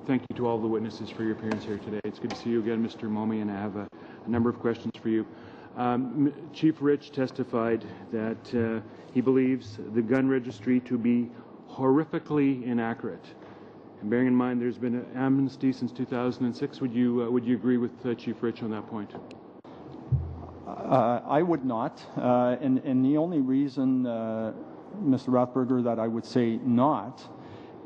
thank you to all the witnesses for your appearance here today. It's good to see you again, Mr. Momey, and I have a number of questions for you. Chief Rich testified that he believes the gun registry to be horrifically inaccurate. And bearing in mind there's been an amnesty since 2006, would you agree with Chief Rich on that point? I would not, and the only reason, Mr. Rathgeber, that I would say not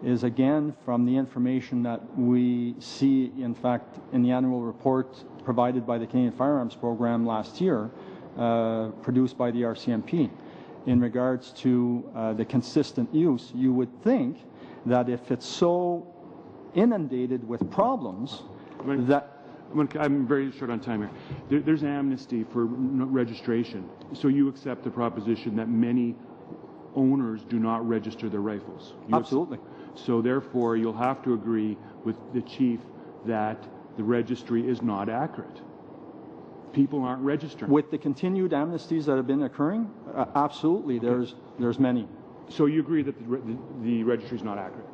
is, again, from the information that we see, in fact, in the annual report provided by the Canadian Firearms Program last year, produced by the RCMP, in regards to the consistent use. You would think that if it's so inundated with problems that... I'm very short on time here. There's amnesty for registration, so you accept the proposition that many owners do not register their rifles. Absolutely. So therefore, you'll have to agree with the chief that the registry is not accurate. People aren't registering. With the continued amnesties that have been occurring, absolutely, okay. there's many. So you agree that the registry is not accurate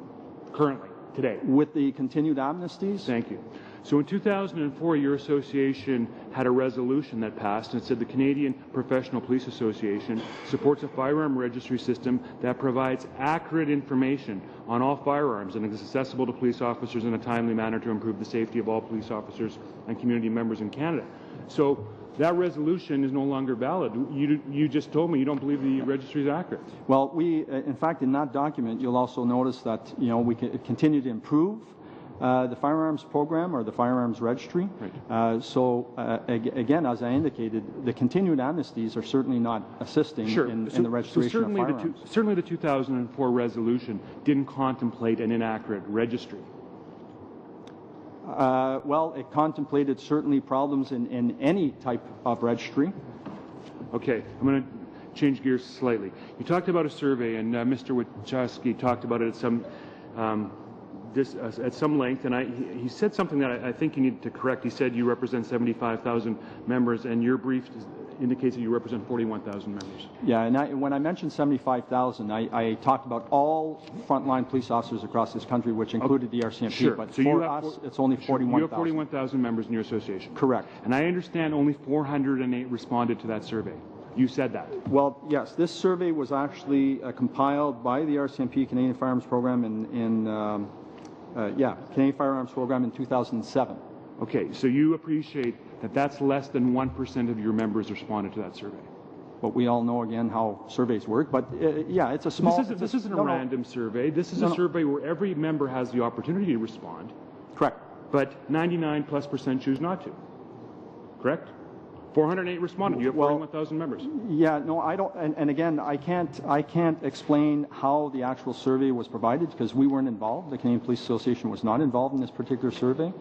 currently, today? With the continued amnesties? Thank you. So in 2004, your association had a resolution that passed, and it said the Canadian Professional Police Association supports a firearm registry system that provides accurate information on all firearms and is accessible to police officers in a timely manner to improve the safety of all police officers and community members in Canada. So that resolution is no longer valid. You just told me you don't believe the registry is accurate. Well, in fact, in that document, you'll also notice that we continue to improve the firearms program, or the firearms registry. Right. Again, as I indicated, the continued amnesties are certainly not assisting in the registration of firearms. Certainly the 2004 resolution didn't contemplate an inaccurate registry. Well, it contemplated certainly problems in any type of registry. Okay, I'm going to change gears slightly. You talked about a survey, and Mr. Wachowski talked about it at some length, and he said something that I think you need to correct. He said you represent 75,000 members, and your brief indicates that you represent 41,000 members. Yeah, and when I mentioned 75,000, I talked about all frontline police officers across this country, which included the RCMP. Sure. But so for us, it's only 41,000. You have 41,000 members in your association. Correct. And I understand only 408 responded to that survey. You said that. Well, yes. This survey was actually compiled by the RCMP Canadian Firearms Program Canadian Firearms Program in 2007. Okay, so you appreciate that that's less than 1% of your members responded to that survey. But we all know, again, how surveys work. But yeah, it's a small... This isn't a random survey. This is a survey where every member has the opportunity to respond. Correct. But 99+% choose not to. Correct? 408 responded. You have 41,000 members. Yeah, no, I don't. And again, I can't explain how the actual survey was provided, because we weren't involved. The Canadian Police Association was not involved in this particular survey.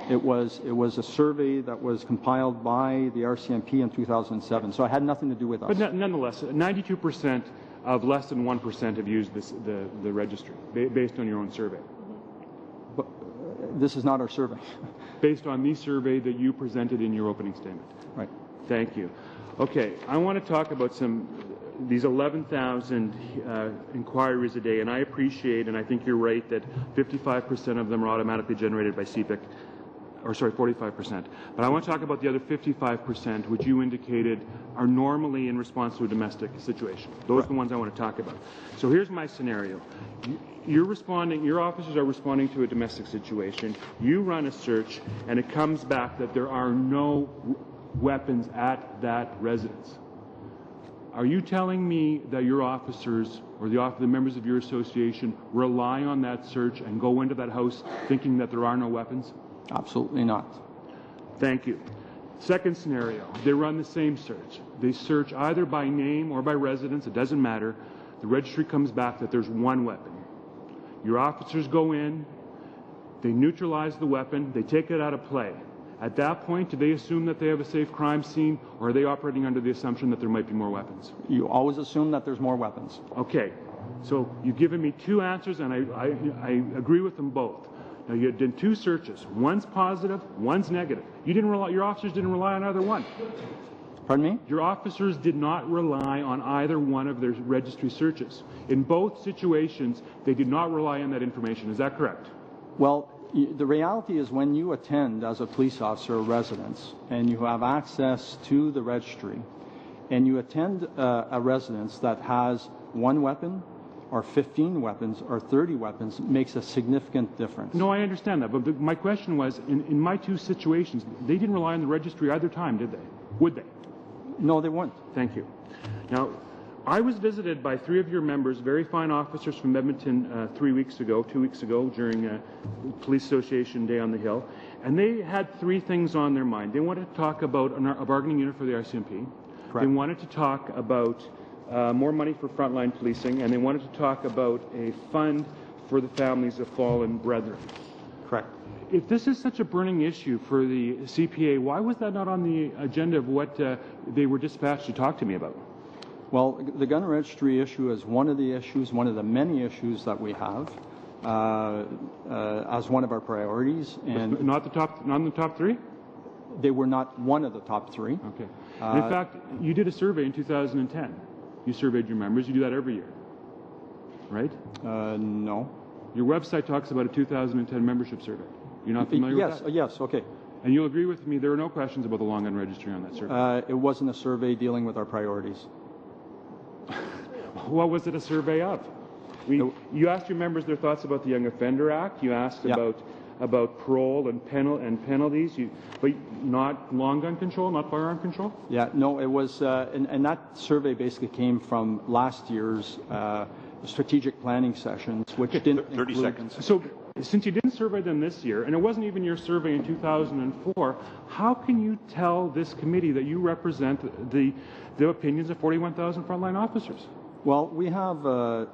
It was a survey that was compiled by the RCMP in 2007. So it had nothing to do with us. But nonetheless, 92% of less than 1% have used the registry based on your own survey. But this is not our survey. Based on the survey that you presented in your opening statement. Right. Thank you. Okay, I want to talk about these 11,000 inquiries a day, and I appreciate, and I think you're right, that 55% of them are automatically generated by CPIC, or sorry, 45%. But I want to talk about the other 55%, which you indicated are normally in response to a domestic situation. Those are the ones I want to talk about. So here's my scenario. Your officers are responding to a domestic situation. You run a search, and it comes back that there are no weapons at that residence. Are you telling me that your officers or the members of your association rely on that search and go into that house thinking that there are no weapons? Absolutely not. Thank you. Second scenario, they run the same search. They search either by name or by residence, it doesn't matter. The registry comes back that there's one weapon. Your officers go in, they neutralize the weapon, they take it out of play. At that point, do they assume that they have a safe crime scene, or are they operating under the assumption that there might be more weapons? You always assume that there's more weapons. Okay. So you've given me two answers, and I agree with them both. Now, you did two searches. One's positive, one's negative. Your officers didn't rely on either one. Pardon me? Your officers did not rely on either one of their registry searches. In both situations, they did not rely on that information. Is that correct? Well, The reality is when you attend as a police officer or residence and you have access to the registry and you attend a residence that has 1 weapon or 15 weapons or 30 weapons, makes a significant difference. No, I understand that, but my question was, in my 2 situations, they didn't rely on the registry either time, did they? Would they? No, they weren't. Thank you. Now, I was visited by 3 of your members, very fine officers from Edmonton 2 weeks ago, during Police Association Day on the Hill, and they had 3 things on their mind. They wanted to talk about a bargaining unit for the RCMP. Correct. They wanted to talk about more money for frontline policing, and they wanted to talk about a fund for the families of fallen brethren. Correct. If this is such a burning issue for the CPA, why was that not on the agenda of what they were dispatched to talk to me about? Well, the gun registry issue is one of the issues, one of the many issues that we have as one of our priorities. And not in the top 3? They were not one of the top 3. Okay. In fact, you did a survey in 2010. You surveyed your members. You do that every year, right? No. Your website talks about a 2010 membership survey. You're not familiar with that? Yes, okay. And you'll agree with me, there were no questions about the long gun registry on that survey. It wasn't a survey dealing with our priorities. What was it a survey of? You asked your members their thoughts about the Young Offender Act. You asked about parole and penalties, but not long gun control, not firearm control? Yeah, no, it was, and that survey basically came from last year's strategic planning sessions, which didn't 30 seconds. So, since you didn't survey them this year, and it wasn't even your survey in 2004, how can you tell this committee that you represent the opinions of 41,000 frontline officers? Well, we have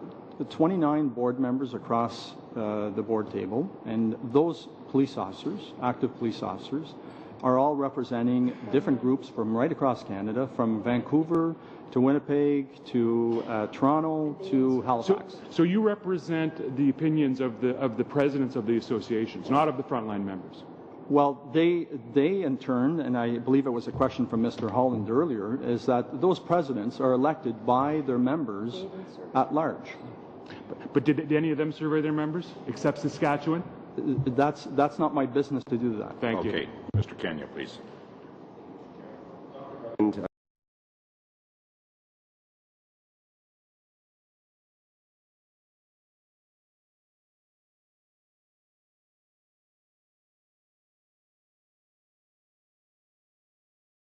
29 board members across the board table, and those police officers, active police officers, are all representing different groups from right across Canada, from Vancouver to Winnipeg to Toronto to Halifax. So you represent the opinions of the presidents of the associations, not of the frontline members? Well, they in turn, and I believe it was a question from Mr. Holland earlier, is that those presidents are elected by their members at large. But did any of them survey their members, except Saskatchewan? That's not my business to do that. Thank you. Okay, Mr. Kenya, please.